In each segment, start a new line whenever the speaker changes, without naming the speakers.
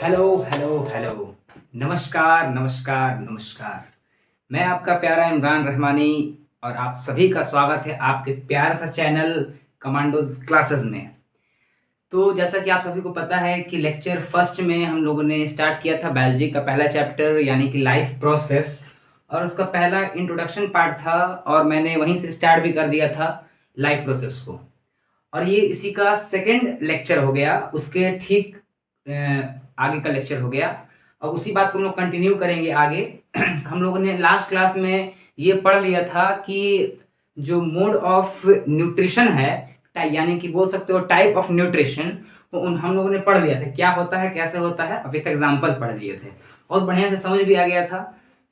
Hello hello hello. नमस्कार नमस्कार नमस्कार। मैं आपका प्यारा इमरान रहमानी और आप सभी का स्वागत है आपके प्यारा सा चैनल कमांडोज क्लासेस में। तो जैसा कि आप सभी को पता है कि लेक्चर फर्स्ट में हम लोगों ने स्टार्ट किया था बायोलॉजी का पहला चैप्टर यानी कि लाइफ प्रोसेस, और उसका पहला इंट्रोडक्शन पार्ट था और मैंने वहीं से स्टार्ट भी कर दिया था लाइफ प्रोसेस को। और ये इसी का सेकंड लेक्चर हो गया, उसके ठीक आगे का लेक्चर हो गया। और उसी बात को हम लोग कंटिन्यू करेंगे आगे। हम लोगों ने लास्ट क्लास में ये पढ़ लिया था कि जो मोड ऑफ न्यूट्रिशन है, यानी कि बोल सकते हो टाइप ऑफ न्यूट्रिशन, वो हम लोगों ने पढ़ लिया था क्या होता है कैसे होता है, विथ एग्जाम्पल पढ़ लिए थे। बहुत बढ़िया से समझ भी आ गया था।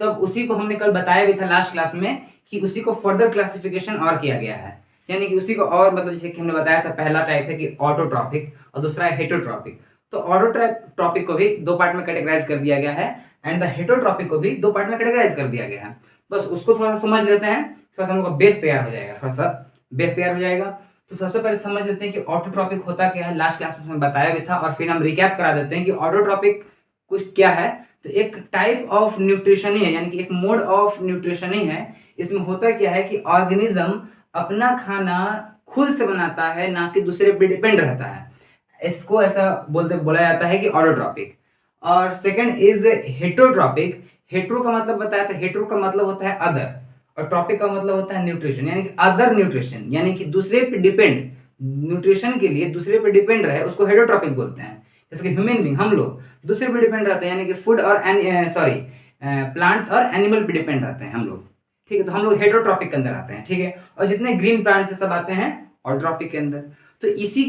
तब उसी को हमने कल बताया भी था लास्ट क्लास में कि उसी को फर्दर क्लासिफिकेशन और किया गया है, यानी कि उसी को और मतलब जैसे कि हमने बताया था पहला टाइप है कि ऑटोट्रॉपिक और दूसरा है हेटरोट्रॉपिक। तो ऑटोट्रॉपिक को भी दो पार्ट में कैटेगराइज कर दिया गया है एंड द हेटरोट्रॉपिक को भी दो पार्ट में कैटेगराइज कर दिया गया है। बस उसको थोड़ा सा समझ लेते हैं, थोड़ा सा हम लोग का बेस तैयार हो जाएगा, थोड़ा सा बेस तैयार हो जाएगा। तो सबसे पहले समझ लेते हैं कि ऑटोट्रॉपिक होता क्या है। लास्ट क्लास में बताया भी था और फिर हम रिकैप करा देते हैं कि ऑटोट्रॉपिक कुछ क्या है। तो एक टाइप ऑफ न्यूट्रिशन ही है, यानी कि एक मोड ऑफ न्यूट्रिशन ही है। इसमें होता क्या है कि ऑर्गेनिज्म अपना खाना खुद से बनाता है, ना कि दूसरे पे डिपेंड रहता है। इसको ऐसा बोला जाता है कि ऑटोट्रॉपिक। और सेकंड इज हेटरोट्रॉपिक। हेट्रो का मतलब बताया था, हेट्रो का मतलब होता है अदर, और ट्रॉपिक का मतलब होता है न्यूट्रिशन, यानी कि अदर न्यूट्रिशन, यानी कि दूसरे पे डिपेंड, न्यूट्रिशन के लिए दूसरे पे डिपेंड रहे उसको हेटरोट्रॉपिक बोलते हैं। जैसे कि ह्यूमन बींग, हम लोग दूसरे पे डिपेंड रहते हैं, यानी कि फूड और सॉरी प्लांट्स और एनिमल पे डिपेंड रहते हैं हम लोग। ठीक है, तो हम लोग हेटरोट्रॉपिक के अंदर आते हैं। ठीक है, और जितने ग्रीन प्लांट्स सब आते हैं ऑटोट्रॉपिक के अंदर। तो इसी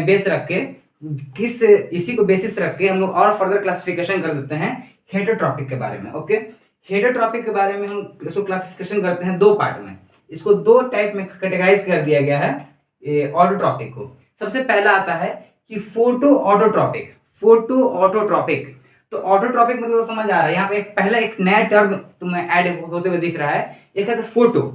बेस रख के इसी को बेसिस रख के हम लोग और फर्दर क्लासिफिकेशन कर देते हैं हेटरोट्रॉपिक के बारे में। ओके, हेटरोट्रॉपिक के बारे में हम इसको क्लासिफिकेशन करते हैं दो पार्ट में। इसको दो टाइप में कैटेगराइज कर दिया गया है ऑटोट्रॉपिक को। सबसे पहला आता है कि फोटो ऑटोट्रॉपिक। फोटो ऑटोट्रॉपिक, तो ऑटोट्रॉपिक मतलब तो समझ आ रहा है। यहाँ पे पहला एक नया टर्म तुम्हें ऐड होते हुए दिख रहा है, एक है फोटो।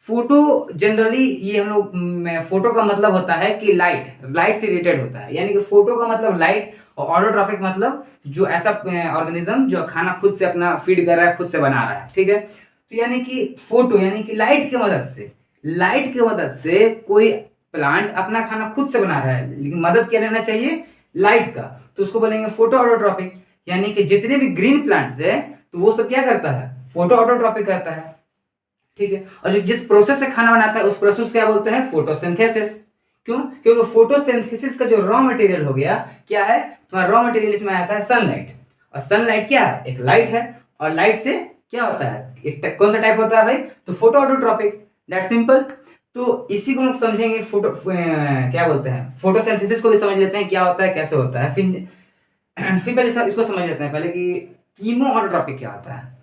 फोटो जनरली ये हम लोग फोटो का मतलब होता है कि लाइट से रिलेटेड होता है, यानी कि फोटो का मतलब लाइट और ऑटोट्रॉपिक मतलब जो ऐसा ऑर्गेनिज्म जो खाना खुद से अपना फीड कर रहा है, खुद से बना रहा है। ठीक है, तो यानी कि फोटो यानी कि लाइट की मदद से कोई प्लांट अपना खाना खुद से बना रहा है, लेकिन मदद क्या लेना चाहिए, लाइट का। तो उसको बोलेंगे फोटो ऑटोट्रॉपिक। यानी कि जितने भी ग्रीन प्लांट्स है तो वो सब क्या करता है, फोटो ऑटोट्रॉपिक करता है। ठीक है, और जो जिस प्रोसेस से खाना बनाता है उस प्रोसेस क्या बोलते हैं, फोटोसिंथेसिस। क्यों, क्योंकि फोटोसिंथेसिस का जो रॉ मटेरियल हो गया क्या है, तुम्हारा रॉ मटेरियल इसमें आता है सनलाइट। और सनलाइट क्या है, एक लाइट है, और लाइट से क्या होता है, एक कौन सा टाइप होता है भाई, तो फोटो ऑटोट्रॉपिक, दैट सिंपल। तो इसी को हम समझेंगे क्या बोलते हैं, फोटोसिंथेसिस को भी समझ लेते हैं क्या होता है कैसे होता है। फिर पहले इसको समझ लेते हैं पहले कि कीमो ऑटोट्रॉपिक क्या होता है।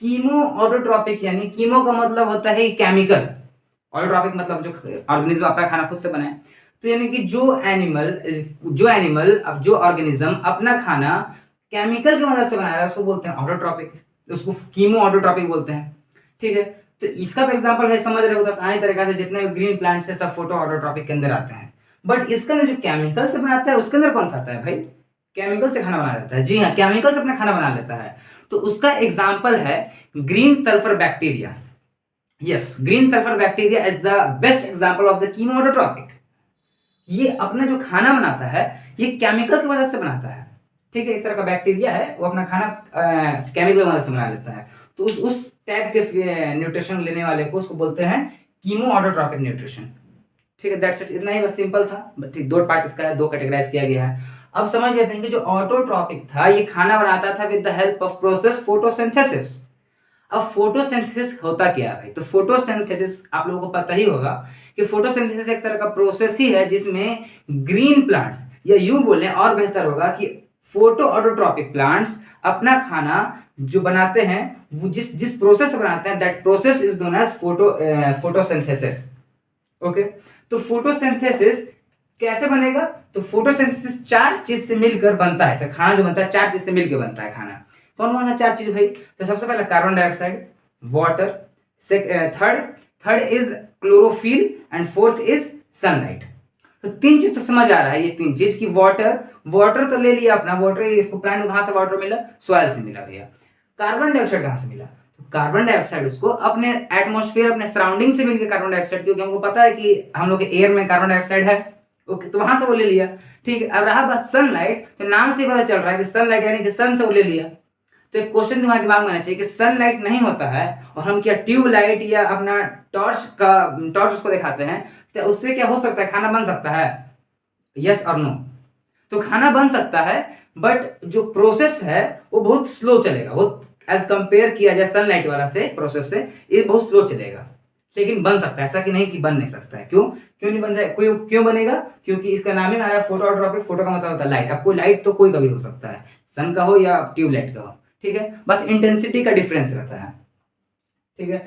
कीमो ऑटोट्रॉपिक यानी कीमो का मतलब होता है केमिकल, ऑटोट्रॉपिक मतलब जो ऑर्गेनिज्म अपना खाना खुद से बनाए। तो यानी कि अब जो ऑर्गेनिज्म अपना खाना केमिकल की मदद से बना रहा है उसको बोलते हैं ऑटोट्रॉपिक, उसको कीमो ऑटोट्रॉपिक बोलते हैं। ठीक है, तो इसका तो एग्जांपल है, समझ रहे हो, तो आसानी तरीके से जितने भी ग्रीन प्लांट्स है सब फोटो ऑटोट्रॉपिक के अंदर आते हैं। बट इसका जो केमिकल से बनाता है उसके अंदर कौन सा आता है भाई, केमिकल से खाना बना लेता है। जी हाँ, केमिकल से अपना खाना बना लेता है। तो उसका एग्जाम्पल है green sulphur bacteria. Yes, green sulphur bacteria is the best example of the chemo autotrophic. ये अपना जो खाना बनाता है ये केमिकल की मदद से बनाता है। ठीक है, एक तरह का बैक्टीरिया है, वो अपना खाना केमिकल की मदद से बना लेता है। तो उस टाइप के न्यूट्रिशन लेने वाले को उसको बोलते हैं कीमो ऑटोट्रॉपिक न्यूट्रिशन। ठीक है, दैट्स इट, इतना ही बस सिंपल था। ठीक, दो पार्ट इसका है, दो कैटेगराइज किया गया है। अब समझ लेते हैं कि जो ऑटोट्रॉपिक था ये खाना बनाता था with the help of process photosynthesis. अब फोटोसिंथेसिस होता क्या है भाई, तो फोटोसिंथेसिस आप लोगों को पता ही होगा कि फोटोसिंथेसिस एक तरह का प्रोसेस ही है जिसमें ग्रीन प्लांट्स, या यूं बोले और बेहतर होगा कि फोटो ऑटोट्रॉपिक प्लांट्स अपना खाना जो बनाते हैं वो जिस जिस प्रोसेस से बनाते हैं that process is known as photosynthesis. Okay, तो फोटोसिंथेसिस कैसे बनेगा, तो फोटोसिंथेसिस चार चीज से मिलकर बनता है। खाना जो बनता है चार चीज से मिलकर बनता है खाना। कौन कौन सा चार चीज भाई, तो सबसे पहले carbon dioxide, water, third is chlorophyll, and fourth is sunlight. तो 3 चीज तो समझ आ रहा है, ये 3 चीज की वाटर तो ले लिया अपना, वाटर इसको प्लांट को कहाँ से वाटर मिला, सॉइल से मिला भैया। कार्बन डाइऑक्साइड कहाँ से मिला, तो कार्बन डाइऑक्साइड उसको अपने एटमॉस्फेयर, अपने सराउंडिंग से मिलकर कार्बन डाइऑक्साइड, क्योंकि हमको पता है कि हम लोग के एयर में कार्बन डाइऑक्साइड है, ओके, तो वहां से वो ले लिया। ठीक है, अब रहा बात सनलाइट, तो नाम से ही पता चल रहा है कि सनलाइट यानी कि सन से वो ले लिया। तो एक क्वेश्चन तुम्हारे दिमाग में आना चाहिए कि सनलाइट नहीं होता है और हम क्या ट्यूबलाइट या अपना टॉर्च उसको दिखाते हैं, तो उससे क्या हो सकता है, खाना बन सकता है, यस और नो। तो खाना बन सकता है, बट जो प्रोसेस है वो बहुत स्लो चलेगा, वो एज कंपेयर किया जाए सनलाइट वाला से प्रोसेस से, ये बहुत स्लो चलेगा, लेकिन बन सकता है, ऐसा कि नहीं कि बन नहीं सकता है। क्यों नहीं बन जाए, क्यों बनेगा, क्योंकि इसका नाम ही आ रहा है फोटोट्रॉपिक। फोटो का मतलब होता है लाइट, अब कोई लाइट तो कोई का भी हो सकता है, सन का हो या ट्यूबलाइट का हो, ठीक है, बस इंटेंसिटी का डिफरेंस रहता है। ठीक है,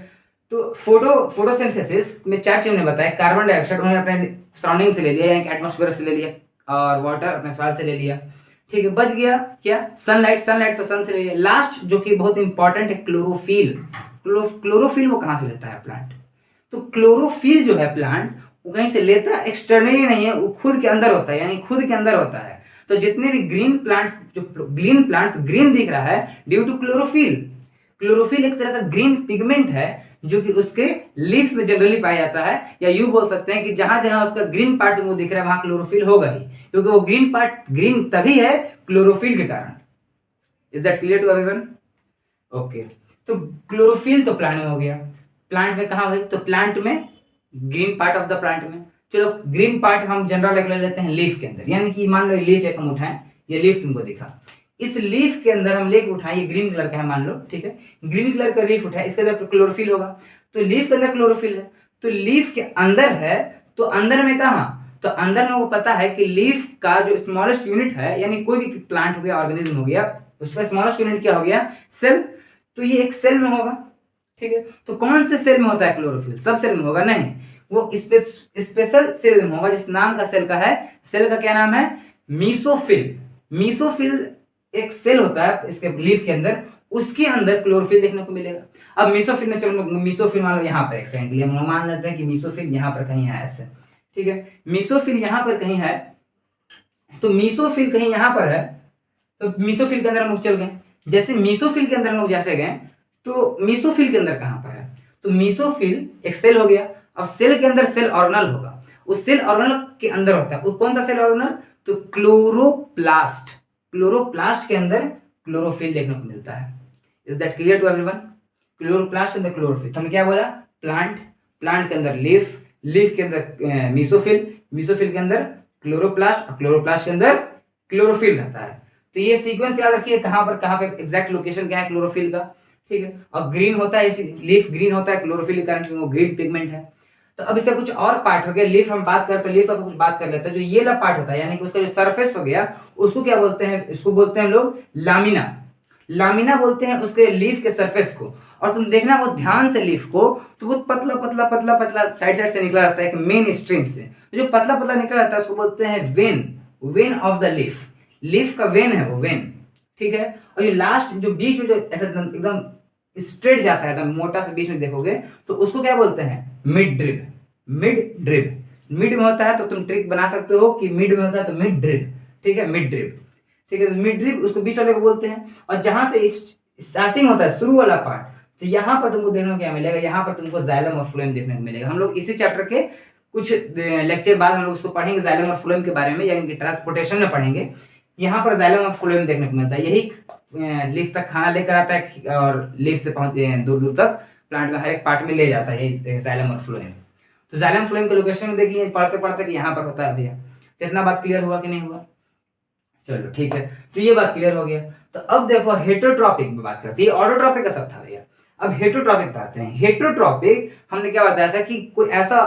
तो फोटोसिंथेसिस में 4 चीज ने बताया, कार्बन डाइऑक्साइड उन्होंने अपने सराउंडिंग से ले लिया, यानी कि एटमॉस्फेयर से ले लिया, और वाटर अपने सॉइल से ले लिया। ठीक है, बच गया क्या, सनलाइट तो सन से ले लिया। लास्ट जो कि बहुत इंपॉर्टेंट है, क्लोरोफिल। क्लोरोफिल वो कहां से लेता है प्लांट, तो क्लोरोफिल जो है प्लांट वो कहीं से लेता है, एक्सटर्नली नहीं है, वो खुद के अंदर होता है, यानी खुद के अंदर होता है। तो जितने भी ग्रीन प्लांट्स ग्रीन दिख रहा है ड्यू टू क्लोरोफिल। क्लोरोफिल एक तरह का ग्रीन पिगमेंट है जो कि उसके लीफ में जनरली पाया जाता है, या यूं बोल सकते हैं कि जहां जहां उसका ग्रीन पार्ट तुमको दिख रहा है वहां क्लोरोफिल होगा ही, क्योंकि वो ग्रीन पार्ट ग्रीन तभी है क्लोरोफिल के कारण। Is that clear to everyone? Okay, तो क्लोरोफिल तो प्लांट में हो गया, प्लांट में कहां गई, तो प्लांट में green part of the plant में। चलो ग्रीन पार्ट हम जनरल ले लेते हैं लीफ के अंदर, यानी कि मान लो लीफ एक हम उठाएं, ये लीफ तुमको दिखा, इस लीफ के अंदर हम लेके उठाएं, ये ग्रीन कलर का है मान लो, ठीक है, ग्रीन कलर का लीफ उठाए, इसके अंदर क्लोरोफिल होगा, तो लीफ के अंदर क्लोरोफिल है, तो लीफ के अंदर है, तो अंदर में कहा, तो अंदर में वो पता है कि लीफ का जो स्मॉलेस्ट यूनिट है, यानी कोई भी प्लांट हो गया, ऑर्गेनिज्म हो गया, उसका स्मॉलेस्ट यूनिट क्या हो गया, सेल, तो ये एक सेल में होगा। ठीक है, तो कौन से सेल में होता है क्लोरोफिल, सब सेल में होगा नहीं, वो स्पेशल सेल में होगा, जिस नाम का सेल का है, सेल का क्या नाम है, मीसोफिल। मीसोफिल एक सेल होता है इसके लीफ के अंदर, उसके अंदर क्लोरोफिल देखने को मिलेगा। अब मीसोफिल में, चलो मीसोफिल मान लो यहाँ पर, एक सेकंड के लिए हम मान लेते हैं कि मीसोफिल यहाँ पर कहीं है ऐसे, ठीक है, मीसोफिल यहाँ पर कहीं है, तो मीसोफिल कहीं यहाँ पर है, तो मीसोफिल के अंदर हम लोग चल गए, जैसे मीसोफिल के अंदर हम लोग जैसे गए, तो मीसोफिल के अंदर कहां पर है, तो मीसोफिल एक सेल हो गया, अब सेल के अंदर सेल ऑर्गेनल होगा, उस सेल ऑर्गेनल के अंदर होता है, वो कौन सा सेल ऑर्गेनल, तो क्लोरोप्लास्ट। क्लोरोप्लास्ट के अंदर क्लोरोफिल देखने को मिलता है। Is that clear to everyone? Chloroplast के अंदर क्लोरोफिल, तो हम क्या बोला, प्लांट के अंदर लीफ के अंदर मीसोफिल के अंदर क्लोरोप्लास्ट, और क्लोरोप्लास्ट के अंदर क्लोरोफिल रहता है। तो ये सीक्वेंस याद रखिए, कहां पे एग्जैक्ट लोकेशन क्या है क्लोरोफिल का। ठीक है, और ग्रीन होता है, लीफ ग्रीन होता है क्लोरोफिल के कारण, क्योंकि वो ग्रीन पिगमेंट है। तो अब इसका कुछ और पार्ट हो गया, लीफ हम बात करते हैं, लीफ का तो कुछ बात कर लेते हैं, जो ये वाला पार्ट होता है, यानी कि उसका जो सरफेस हो गया, उसको क्या बोलते हैं, इसको बोलते हैं हम लोग लामिना। लामिना बोलते हैं उसके लीफ के सरफेस को। और तुम देखना वो ध्यान से लीफ को, तो वो पतला पतला पतला पतला साइड से निकला रहता है, एक मेन स्ट्रीम से जो पतला पतला निकला रहता है उसको बोलते हैं वेन ऑफ द लीफ का वेन है वो वेन। ठीक है, और ये लास्ट जो बीच में जो ऐसा एकदम स्ट्रेट जाता है, एकदम मोटा से बीच में देखोगे, तो उसको क्या बोलते हैं, मिड ड्रिप। मिड में होता है तो तुम ट्रिक बना सकते हो कि मिड में होता है तो मिड ड्रिप। ठीक है, मिड ड्रिप, ठीक है, मिड ड्रिप उसको बीच वाले को बोलते हैं। और जहां से स्टार्टिंग होता है, शुरू वाला पार्ट, तो यहाँ पर तुमको देखने को क्या मिलेगा, यहाँ पर तुमको जाइलम और फ्लोएम देखने को मिलेगा। हम लोग इसी चैप्टर के कुछ लेक्चर बाद हम लोग उसको पढ़ेंगे, जाइलम और फ्लोएम के बारे में, यानी कि ट्रांसपोर्टेशन में पढ़ेंगे। यहाँ पर जाइलम और फ्लोएम देखने को मिलता है, यही लीफ तक खाना लेकर आता है और लीफ से पहुंच दूर दूर तक प्लांट में हर एक पार्ट में ले जाता है, यही जाइलम और फ्लोएम। तो जाइलम फ्लोएम के लोकेशन में देखिए, पढ़ते पढ़ते कि यहाँ पर होता है भैया। तो इतना बात क्लियर हुआ कि नहीं हुआ? चलो ठीक है, तो ये बात क्लियर हो गया। तो अब देखो हेटरोट्रॉपिक में बात करते हैं, ऑटोट्रॉपिक का सब था भैया। अब हेटरोट्रॉपिक पे आते हैं। हेटरोट्रॉपिक हमने क्या बताया था कि कोई ऐसा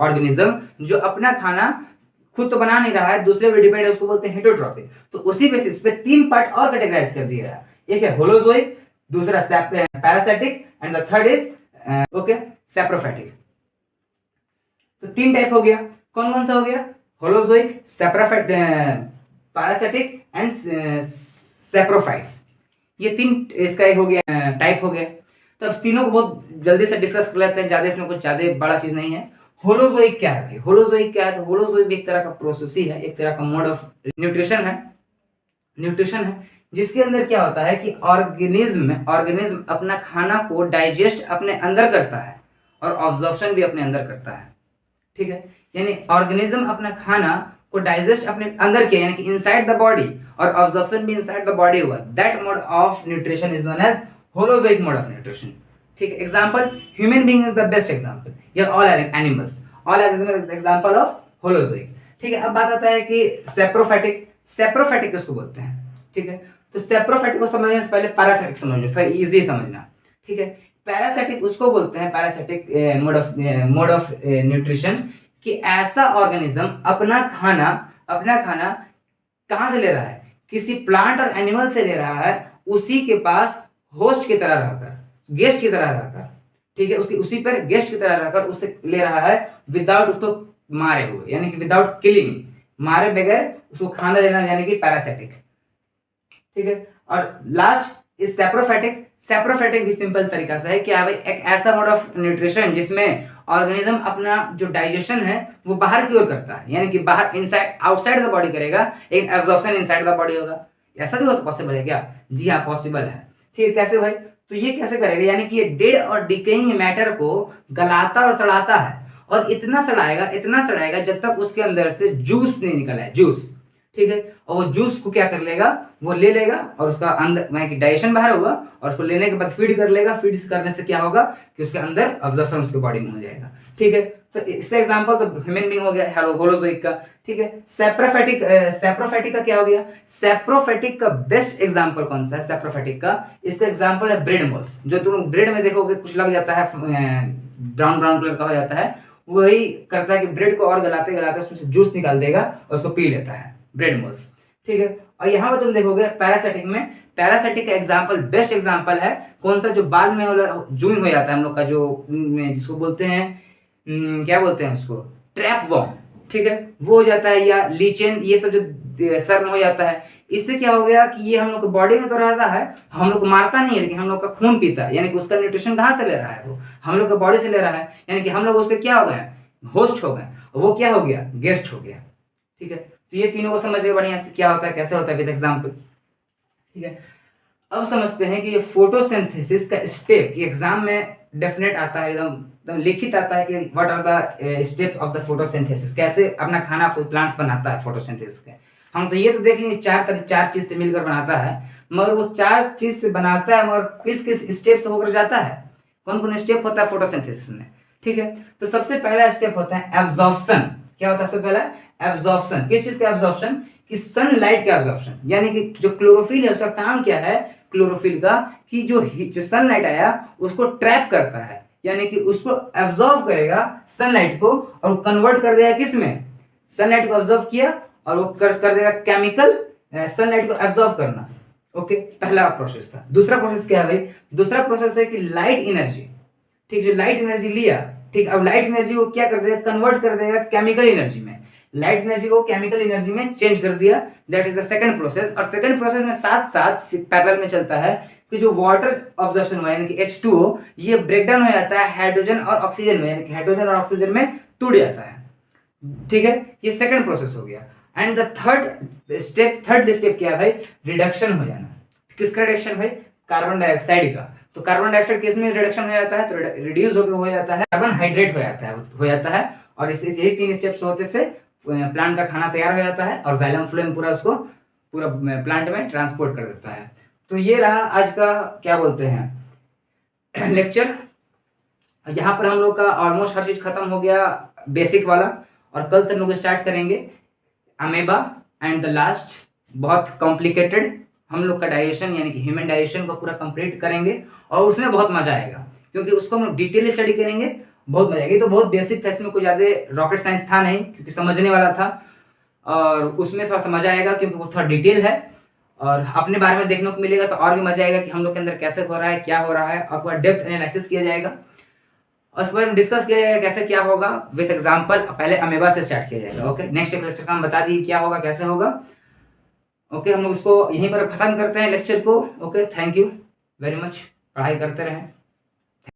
ऑर्गेनिज्म जो अपना खाना खुद तो बना नहीं रहा है, दूसरे पे डिपेंड है, उसको बोलते हैं हेटरोट्रॉपिक। तो उसी बेसिस पे 3 पार्ट और कैटेगराइज कर दिया है, एक है होलोजोइक, दूसरा parasitic, and the third is okay saprophytic. तो 3 टाइप हो गया, कौन कौन सा हो गया, होलोजोइक, पैरासिटिक एंड सैप्रोफाइट्स। ये 3 इसका हो गया टाइप हो गया। तो अब तीनों को बहुत जल्दी से डिस्कस कर लेते हैं, ज्यादा इसमें कुछ ज्यादा बड़ा चीज नहीं है। होलोजोइक क्या है भाई? होलोजोइक क्या है? तो होलोजोइक एक तरह का प्रोसेस ही है, एक तरह का मोड ऑफ न्यूट्रिशन है जिसके अंदर क्या होता है कि ऑर्गेनिज्म अपना खाना को डाइजेस्ट अपने अंदर करता है और ऑब्जॉर्प्शन भी अपने अंदर करता है। ठीक है, यानी ऑर्गेनिज्म अपना खाना को डाइजेस्ट अपने अंदर किया, यानी कि इनसाइड द बॉडी, और ऑब्जॉर्प्शन भी इनसाइड द बॉडी हुआ। That mode of nutrition is known as holozoic mode of nutrition. ठीक है, example human being is the best example, या all animals, all example of holozoic. ठीक है, अब बात आता है कि सेप्रोफैटिक किसको बोलते हैं? ठीक है, तो सेप्रोफैटिक को समझने से पहले पैरासिटिक समझो, थोड़ा इजी समझना। ठीक है, पैरासिटिक उसको बोलते हैं, पैरासिटिक मोड ऑफ न्यूट्रिशन, कि ऐसा ऑर्गेनिज्म अपना खाना कहां से ले रहा है? किसी प्लांट और एनिमल से ले रहा है, उसी के पास होस्ट की तरह रहकर, गेस्ट की तरह रहकर। ठीक है, उसी पर गेस्ट की तरह रहकर उससे ले रहा है, विदाउट उसको मारे हुए, यानी कि विदाउट किलिंग, मारे बगैर उसको खाना लेना, यानी कि पैरासिटिक। ठीक है, और लास्ट इज सेप्रोफैटिक भी सिंपल तरीका से है कि भाई एक ऐसा मोड ऑफ न्यूट्रिशन जिसमें ऑर्गेनिज्म अपना जो डाइजेशन है वो बाहर की ओर करता है, यानी कि बाहर इनसाइड आउटसाइड द बॉडी करेगा, लेकिन एब्जॉर्प्शन इनसाइड द बॉडी होगा। ऐसा भी पॉसिबल है क्या? जी हाँ, पॉसिबल है। ठीक है, कैसे भाई? तो ये कैसे करेगा, यानी कि ये डेड और डिकेइंग मैटर को गलाता और सड़ाता है, और इतना सड़ाएगा जब तक उसके अंदर से जूस नहीं निकला है, जूस। ठीक है, और वो जूस को क्या कर लेगा, वो ले लेगा, और उसका अंदर यानी कि डाइजेशन बाहर होगा, और उसको लेने के बाद फीड कर लेगा। फीड करने से क्या होगा कि उसके अंदर अब्जॉर्प्शन उसके बॉडी में हो जाएगा। ठीक है, तो इसका एग्जांपल तो ह्यूमन बीइंग हो गया, होलोजोइक का। ठीक है, सेप्रोफैटिक का क्या हो गया? सेप्रोफैटिक का बेस्ट एग्जांपल कौन सा है? सेप्रोफैटिक का इसका एग्जांपल है ब्रेड मोल्स। जो तुम ब्रेड में देखोगे कुछ लग जाता है, ब्राउन कलर का हो जाता है, वही करता है कि ब्रेड को और गलाते गलाते उसमें से जूस निकाल देगा और उसको पी लेता है, ब्रेड मोल्स। ठीक है, और यहाँ पर तुम देखोगे पैरासिटिक का एग्जांपल, बेस्ट एग्जांपल है कौन सा? जो बाल में जूइन हो जाता है हम लोग का, जो जिसको बोलते हैं क्या बोलते हैं उसको, ट्रैप वॉर्म। ठीक है, वो हो जाता है, या लीचेन, ये सब जो सर में हो जाता है। इससे क्या हो गया कि ये हम लोग के बॉडी में तो रहता है, हम लोग को मारता नहीं है, लेकिन हम लोग का खून पीता है, यानी कि उसका न्यूट्रिशन कहाँ से ले रहा है? वो हम लोग के बॉडी से ले रहा है, यानी कि हम लोग उसके क्या हो गए? होस्ट हो गए, वो क्या हो गया? गेस्ट हो गया। ठीक है, तो ये तीनों को समझ गए बढ़िया से क्या होता है, कैसे होता है, विद एग्जांपल। ठीक है, अब समझते हैं कि ये फोटोसिंथेसिस का स्टेप एग्जाम में डेफिनेट आता है, एकदम लिखित आता है कि what are the steps of the photosynthesis, कैसे अपना खाना कोई प्लांट्स बनाता है फोटोसिंथेसिस के। हम तो ये तो देख लेंगे चार चीज से मिलकर बनाता है, मगर वो 4 चीज से बनाता है, मगर किस किस स्टेप से होकर जाता है, कौन कौन स्टेप होता है फोटोसिंथेसिस में? ठीक है, तो सबसे पहला स्टेप होता है एब्जॉर्प्शन। क्या होता है सबसे पहला? एब्जॉर्प्शन। किस चीज का एब्जॉर्प्शन? कि सनलाइट का एब्जॉर्प्शन, यानी कि जो क्लोरोफिल है उसका काम क्या है, क्लोरोफिल का, कि जो सनलाइट आया उसको ट्रैप करता है, यानी कि उसको एब्जॉर्ब करेगा सनलाइट को, और वो कन्वर्ट कर देगा किस में? सनलाइट को एब्जॉर्ब किया और वो कर देगा केमिकल, सनलाइट को एब्जॉर्ब करना। ओके, पहला प्रोसेस था। दूसरा प्रोसेस क्या है भाई? दूसरा प्रोसेस है कि लाइट एनर्जी। ठीक, जो लाइट एनर्जी लिया, ठीक, अब लाइट एनर्जी को क्या कर देगा? कन्वर्ट कर देगा केमिकल एनर्जी में। लाइट एनर्जी को केमिकल एनर्जी में चेंज कर दिया, that is the second process. और सेकंड प्रोसेस में साथ साथ पैरेलल में चलता है कि जो वाटर ऑब्जर्प्शन हुआ, यानी कि H2O, ये ब्रेकडाउन हो जाता है हाइड्रोजन और ऑक्सीजन में, यानी कि हाइड्रोजन और ऑक्सीजन में टूट जाता है। ठीक है, ये सेकंड प्रोसेस हो गया। एंड द थर्ड स्टेप क्या है भाई? रिडक्शन हो जाना। किसका रिडक्शन भाई? कार्बन डाइऑक्साइड का। तो कार्बन डाइऑक्साइड किस में रिडक्शन हो जाता है? तो रिड्यूस हो जाता है, कार्बन हाइड्रेट हो जाता है। और इस यही 3 स्टेप्स होते से प्लांट का खाना तैयार हो जाता है, और जाइलम फ्लोएम पूरा प्लांट में ट्रांसपोर्ट कर देता है। तो ये रहा आज का क्या बोलते हैं लेक्चर। यहाँ पर हम लोग का ऑलमोस्ट हर चीज खत्म हो गया, बेसिक वाला, और कल से हम लोग स्टार्ट करेंगे अमेबा एंड द लास्ट, बहुत कॉम्प्लिकेटेड हम लोग का डाइजेशन, यानी कि ह्यूमन डाइजेशन को पूरा कंप्लीट करेंगे, और उसमें बहुत मजा आएगा, क्योंकि उसको हम डिटेल स्टडी करेंगे, बहुत मजा आएगी। तो बहुत बेसिक था, इसमें कुछ ज़्यादा रॉकेट साइंस था नहीं, क्योंकि समझने वाला था, और उसमें थोड़ा सा मजा आएगा क्योंकि वो थोड़ा डिटेल है, और अपने बारे में देखने को मिलेगा, तो और भी मजा आएगा कि हम लोग के अंदर कैसे हो रहा है, क्या हो रहा है, और पूरा डेप्थ एनालिसिस किया जाएगा, और उसके बारे में डिस्कस किया जाएगा कैसे क्या होगा विथ एग्जाम्पल। पहले अमेबा से स्टार्ट किया जाएगा। ओके, नेक्स्ट लेक्चर का हम बता दिए क्या होगा, कैसे होगा। ओके, हम लोग इसको यहीं पर खत्म करते हैं लेक्चर को। Okay, thank you very much, पढ़ाई करते रहें।